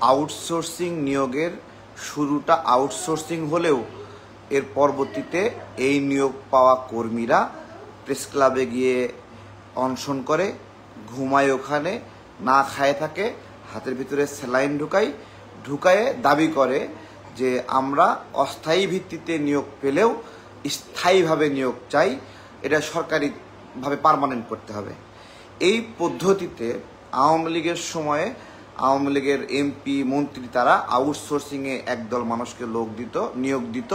Outsourcing নিয়োগের শুরুটা outsourcing হলেও এর পরবর্তীতে এই নিয়োগ পাওয়া কর্মীরা প্রেস ক্লাবে গিয়ে অনশন করে, ঘুমায়, ওখানে না খায় থাকে, হাতের ভিতরে স্যালাইন ঢুকায়ে দাবি করে যে আমরা অস্থায়ী ভিত্তিতে নিয়োগ পেলেও স্থায়ীভাবে নিয়োগ চাই, এটা সরকারিভাবে পার্মানেন্ট করতে হবে। এই পদ্ধতিতে আওয়ামী লীগের সময়ে আওয়ামী লীগের এমপি মন্ত্রী তারা আউটসোর্সিংয়ে একদল মানুষকে নিয়োগ দিত,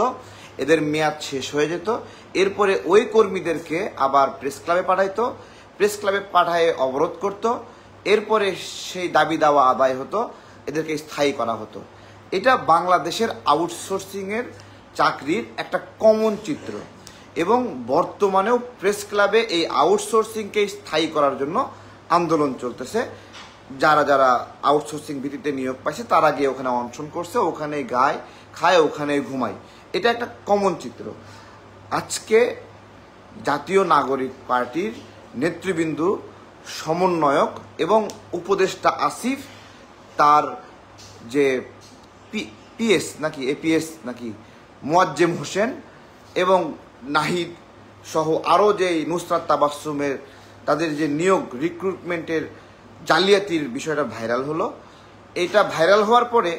এদের মেয়াদ শেষ হয়ে যেত, এরপরে ওই কর্মীদেরকে আবার প্রেস ক্লাবে পাঠাইতো, প্রেস ক্লাবে পাঠায়ে অবরোধ করত, এরপরে সেই দাবি দাওয়া আদায় হতো, এদেরকে স্থায়ী করা হতো। এটা বাংলাদেশের আউটসোর্সিংয়ের চাকরির একটা কমন চিত্র এবং বর্তমানেও প্রেস ক্লাবে এই আউটসোর্সিংকে স্থায়ী করার জন্য আন্দোলন চলতেছে। যারা যারা আউটসোর্সিং ভিত্তিতে নিয়োগ পাইছে তারা গিয়ে ওখানে অনশন করছে, ওখানে খায়, ওখানে ঘুমায়। এটা একটা কমন চিত্র। আজকে জাতীয় নাগরিক পার্টির নেতৃবৃন্দ, সমন্বয়ক এবং উপদেষ্টা আসিফ, তার যে পিএস নাকি এপিএস নাকি মোয়াজ্জেম হোসেন এবং নাহিদ সহ আরও যে নুসরাত তাবাসসুমের তাদের যে নিয়োগ রিক্রুটমেন্টের জালিয়াতির বিষয়টা ভাইরাল হলো। এটা ভাইরাল হওয়ার পরে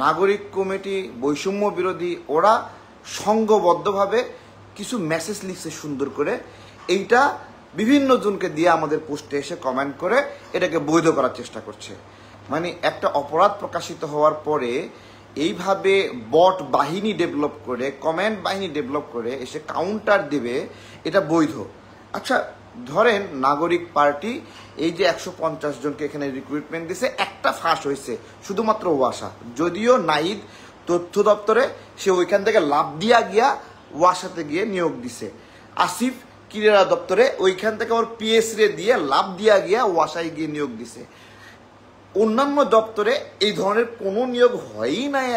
নাগরিক কমিটি, বৈষম্য বিরোধী, ওরা সংঘবদ্ধভাবে কিছু মেসেজ লিখছে সুন্দর করে, এইটা বিভিন্ন জনকে দিয়ে আমাদের পোস্টে এসে কমেন্ট করে এটাকে বৈধ করার চেষ্টা করছে। মানে একটা অপরাধ প্রকাশিত হওয়ার পরে এইভাবে বট বাহিনী ডেভেলপ করে, কমেন্ট বাহিনী ডেভেলপ করে এসে কাউন্টার দেবে, এটা বৈধ। আচ্ছা, ধরেন নাগরিক পার্টি এই যে 150 জনকে এখানে রিক্রুটমেন্ট দিছে, একটা ফাঁস হয়েছে শুধুমাত্র ওয়াসা, যদিও নাহিদ তথ্য দপ্তরে সে ওইখান থেকে লাভ দিয়া গিয়া ওয়াসাতে গিয়ে নিয়োগ দিছে, আসিফ ক্রীড়া দপ্তরে ওইখান থেকে ওর পিএস রে দিয়ে লাভ দিয়া গিয়া ওয়াসায় গিয়ে নিয়োগ দিছে। অন্যান্য দপ্তরে এই ধরনের কোনো নিয়োগ হয়ই নাই,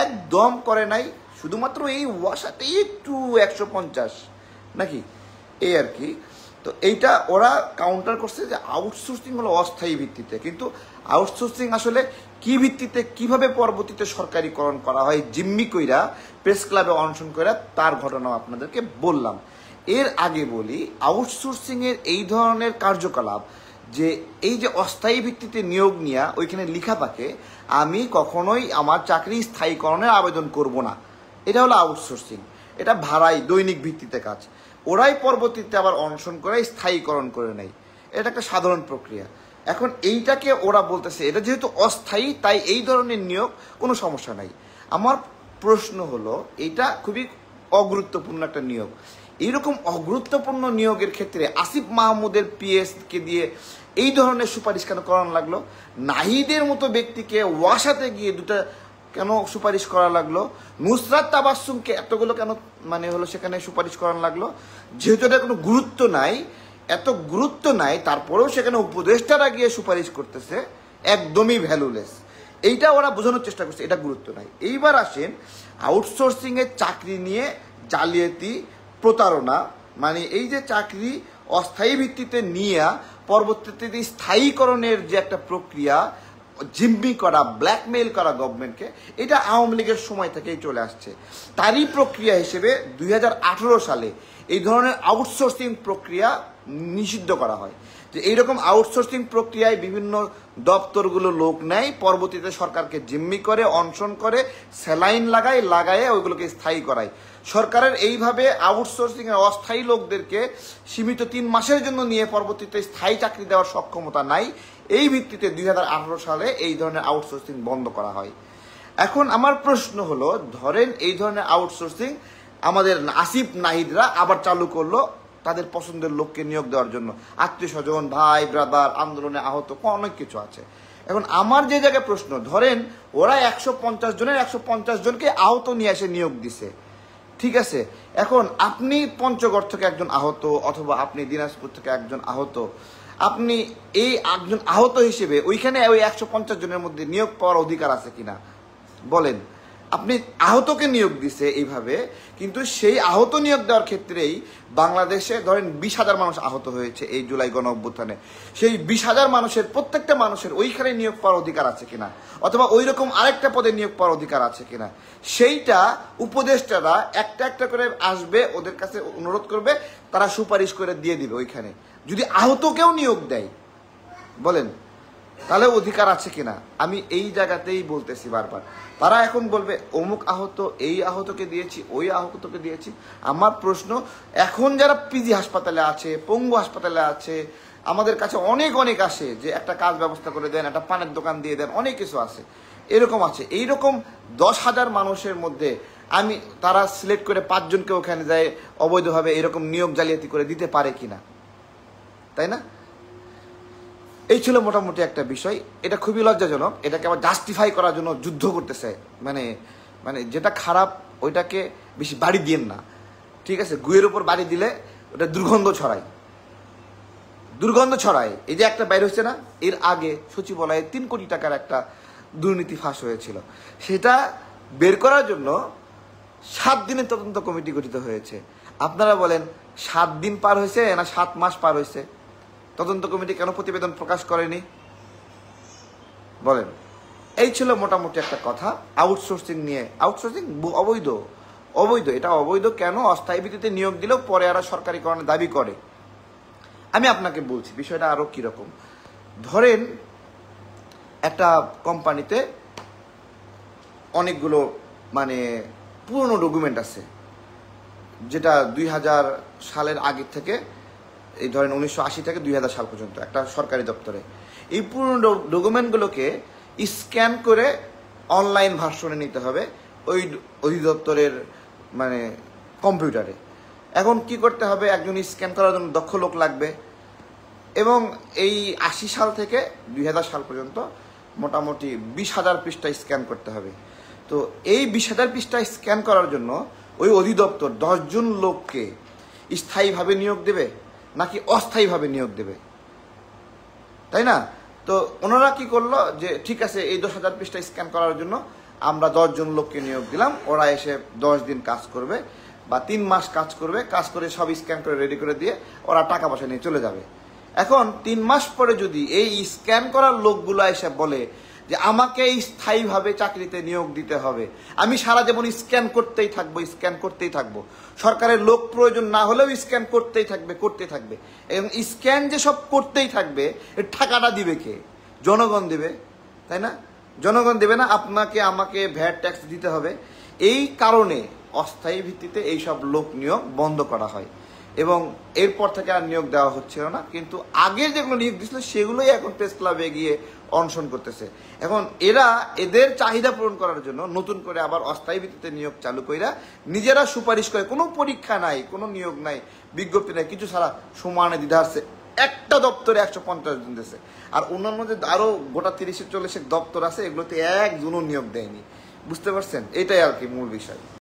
একদম করে নাই, শুধুমাত্র এই ওয়াসাতেই একটু 150 নাকি, এই আর কি। তো এইটা ওরা কাউন্টার করছে যে আউটসোর্সিং হলো অস্থায়ী ভিত্তিতে, কিন্তু আউটসোর্সিং আসলে কি ভিত্তিতে, কিভাবে পরবর্তীতে সরকারিকরণ করা হয় জিম্মি কইরা প্রেস ক্লাবে অনশন কইরা, তার ঘটনাও আপনাদেরকে বললাম। এর আগে বলি, আউটসোর্সিং এর এই ধরনের কার্যকলাপ, যে এই যে অস্থায়ী ভিত্তিতে নিয়োগ নিয়ে ওইখানে লেখা থাকে আমি কখনোই আমার চাকরি স্থায়ীকরণের আবেদন করব না, এটা হলো আউটসোর্সিং। এটা ভাড়াই দৈনিক ভিত্তিতে কাজ, ওরাই পরবর্তীতে আবার অনশন করে স্থায়ীকরণ করে নেয়, এটা একটা সাধারণ প্রক্রিয়া। এখন এইটাকে ওরা বলতেছে এটা যেহেতু অস্থায়ী তাই এই ধরনের নিয়োগ কোনো সমস্যা নাই। আমার প্রশ্ন হলো, এটা খুবই অগুরুত্বপূর্ণ একটা নিয়োগ, এইরকম অগুরুত্বপূর্ণ নিয়োগের ক্ষেত্রে আসিফ মাহমুদের পিএস কে দিয়ে এই ধরনের সুপারিশ কেন করানো লাগলো? নাহিদের মতো ব্যক্তিকে ওয়াসাতে গিয়ে দুটা কেন সুপারিশ করা লাগলো? নুসরাত তাবাসসুমকে এতগুলো কেন সেখানে সুপারিশ করানো লাগলো? যেহেতু এটা কোনো গুরুত্ব নাই, এত গুরুত্ব নাই, তারপরেও সেখানে উপদেষ্টারা গিয়ে সুপারিশ করতেছে, একদমই ভ্যালুলেস। এইটা ওরা বোঝানোর চেষ্টা করছে এটা গুরুত্ব নাই। এইবার আসেন আউটসোর্সিং এর চাকরি নিয়ে জালিয়াতি, প্রতারণা, এই যে চাকরি অস্থায়ী ভিত্তিতে নিয়ে পরবর্তীতে স্থায়ীকরণের যে একটা প্রক্রিয়া, জিম্মি করা, ব্ল্যাকমেইল করা গভর্নমেন্টকে, এটা আওয়ামী লীগের সময় থেকেই চলে আসছে। তারই প্রক্রিয়া হিসেবে 2018 সালে এই ধরনের আউটসোর্সিং প্রক্রিয়া নিষিদ্ধ করা হয়। যে এইরকম আউটসোর্সিং প্রক্রিয়ায় বিভিন্ন দপ্তরগুলো লোক নেয়, পরবর্তীতে সরকারকে জিম্মি করে, অনশন করে, স্যালাইন লাগায় ওইগুলোকে স্থায়ী করায়। সরকারের এইভাবে আউটসোর্সিং এর অস্থায়ী লোকদেরকে সীমিত 3 মাসের জন্য নিয়ে পরবর্তীতে স্থায়ী চাকরি দেওয়ার সক্ষমতা নাই। এই ভিত্তিতে 2018 সালে এই ধরনের আউটসোর্সিং বন্ধ করা হয়। এখন আমার প্রশ্ন হলো, ধরেন এই ধরনের আউটসোর্সিং আমাদের আসিফ নাহিদরা আবার চালু করলো তাদের পছন্দের লোককে নিয়োগ দেওয়ার জন্য, আত্মীয় স্বজন, ভাই ব্রাদার, আন্দোলনে আহত অনেক কিছু আছে। এখন আমার যে জায়গায় প্রশ্ন, ধরেন ওরা 150 জনের 150 জনকে আহত নিয়ে এসে নিয়োগ দিছে, ঠিক আছে। এখন আপনি পঞ্চগড় থেকে একজন আহত, অথবা আপনি দিনাজপুর থেকে একজন আহত, আপনি এই একজন আহত হিসেবে ওইখানে ওই 150 জনের মধ্যে নিয়োগ পাওয়ার অধিকার আছে কিনা বলেন? আপনি আহতকে নিয়োগ দিছে এইভাবে, কিন্তু সেই আহত নিয়োগ দেওয়ার ক্ষেত্রেই বাংলাদেশে ধরেন 20,000 মানুষ আহত হয়েছে এই জুলাই গণ অভ্যুত্থানে। সেই 20,000 মানুষের প্রত্যেকটা মানুষের ওইখানে নিয়োগ পাওয়ার অধিকার আছে কিনা, অথবা ওই রকম আরেকটা পদে নিয়োগ পাওয়ার অধিকার আছে কিনা, সেইটা উপদেষ্টারা একটা একটা করে আসবে, ওদের কাছে অনুরোধ করবে, তারা সুপারিশ করে দিয়ে দিবে ওইখানে। যদি আহতকেও নিয়োগ দেয় বলেন তাহলে অধিকার আছে কিনা, আমি এই জায়গাতেই বলতেছি বারবার। তারা এখন বলবে অমুক আহত, এই আহতকে দিয়েছি, ওই আহতকে দিয়েছি। আমার প্রশ্ন, এখন যারা পিজি হাসপাতালে আছে, পঙ্গু হাসপাতালে আছে, আমাদের কাছে অনেক অনেক আসে যে একটা কাজ ব্যবস্থা করে দেন, একটা পানের দোকান দিয়ে দেন, অনেক কিছু আছে, এরকম আছে। এইরকম 10,000 মানুষের মধ্যে আমি তারা সিলেক্ট করে 5 জনকে ওখানে যায় অবৈধভাবে এরকম নিয়োগ জালিয়াতি করে দিতে পারে কিনা, তাই না? এই ছিল মোটামুটি একটা বিষয়। এটা খুবই লজ্জাজনক। এটাকে আবার জাস্টিফাই করার জন্য যুদ্ধ করতেছে, মানে মানে যেটা খারাপ ওইটাকে বেশি বাড়ি দিয়েন না, ঠিক আছে? গুয়ের উপর বাড়ি দিলে ওটা দুর্গন্ধ ছড়ায়, দুর্গন্ধ ছড়ায়। এই যে একটা বাইর হচ্ছে না, এর আগে সচিবালয়ে 3 কোটি টাকার একটা দুর্নীতি ফাঁস হয়েছিল, সেটা বের করার জন্য 7 দিনের তদন্ত কমিটি গঠিত হয়েছে। আপনারা বলেন 7 দিন পার হয়েছে না 7 মাস পার হয়েছে? তদন্ত কমিটি কেন প্রতিবেদন প্রকাশ করেনি বলেন? এই ছিল মোটামুটি একটা কথা আউটসোর্সিং নিয়ে। আউটসোর্সিং অবৈধ, অবৈধ। এটা অবৈধ কেন? অস্থায়ী ভিত্তিতে নিয়োগ দিলেও পরে আর সরকারিকরণের দাবি করে। আমি আপনাকে বলছি বিষয়টা আরো কিরকম। ধরেন একটা কোম্পানিতে অনেকগুলো মানে পুরনো ডকুমেন্ট আছে, যেটা 2000 সালের আগে থেকে, এই ধরেন 1980 থেকে 2000 সাল পর্যন্ত একটা সরকারি দপ্তরে। এই পুরনো ডকুমেন্টগুলোকে স্ক্যান করে অনলাইন ভার্সনে নিতে হবে ওই অধিদপ্তরের মানে কম্পিউটারে। এখন কি করতে হবে, একজন স্ক্যান করার জন্য দক্ষ লোক লাগবে, এবং এই 80 সাল থেকে 2000 সাল পর্যন্ত মোটামুটি 20,000 পৃষ্ঠা স্ক্যান করতে হবে। তো এই 20,000 পৃষ্ঠা স্ক্যান করার জন্য ওই অধিদপ্তর 10 জন লোককে স্থায়ীভাবে নিয়োগ দেবে নাকি অস্থায়ীভাবে নিয়োগ দেবে, তাই না? তো ওনারা কি করলো যে ঠিক আছে, এই 10,000 পৃষ্ঠা স্ক্যান করার জন্য আমরা 10 জন লোককে নিয়োগ দিলাম, ওরা এসে 10 দিন কাজ করবে বা 3 মাস কাজ করবে, কাজ করে সব স্ক্যান করে রেডি করে দিয়ে ওরা টাকা পয়সা নিয়ে চলে যাবে। এখন 3 মাস পরে যদি এই স্ক্যান করার লোকগুলো এসে বলে যে আমাকে স্থায়ীভাবে চাকরিতে নিয়োগ দিতে হবে, আমি সারা জীবন স্ক্যান করতেই থাকবো, স্ক্যান করতেই থাকবো, সরকারের লোক প্রয়োজন না হলেও স্ক্যান করতেই থাকবে, করতে থাকবে, এবং স্ক্যান যে সব করতেই থাকবে, এর টাকাটা দিবে কে? জনগণ দিবে, তাই না? জনগণ দেবে না? আপনাকে আমাকে ভ্যাট ট্যাক্স দিতে হবে। এই কারণে অস্থায়ী ভিত্তিতে এইসব লোক নিয়োগ বন্ধ করা হয়, এবং এরপর থেকে আর নিয়োগ দেওয়া হচ্ছিল না। কিন্তু আগে যেগুলো নিয়োগ দিচ্ছিল সেগুলোই এখন প্রেস ক্লাবে গিয়ে অনশন করতেছে। এখন এরা এদের চাহিদা পূরণ করার জন্য নতুন করে আবার অস্থায়ী ভিত্তিতে নিয়োগ চালু কইরা নিজেরা সুপারিশ করে, কোনো পরীক্ষা নাই, কোনো নিয়োগ নাই, বিজ্ঞপ্তি নাই, কিছু ছাড়া সমানে দিতে আসছে। একটা দপ্তরে 150 জন দিয়েছে, আর অন্যান্য যে আরো গোটা 30-40 দপ্তর আছে, এগুলোতে একজনও নিয়োগ দেয়নি। বুঝতে পারছেন? এটাই আর কি মূল বিষয়।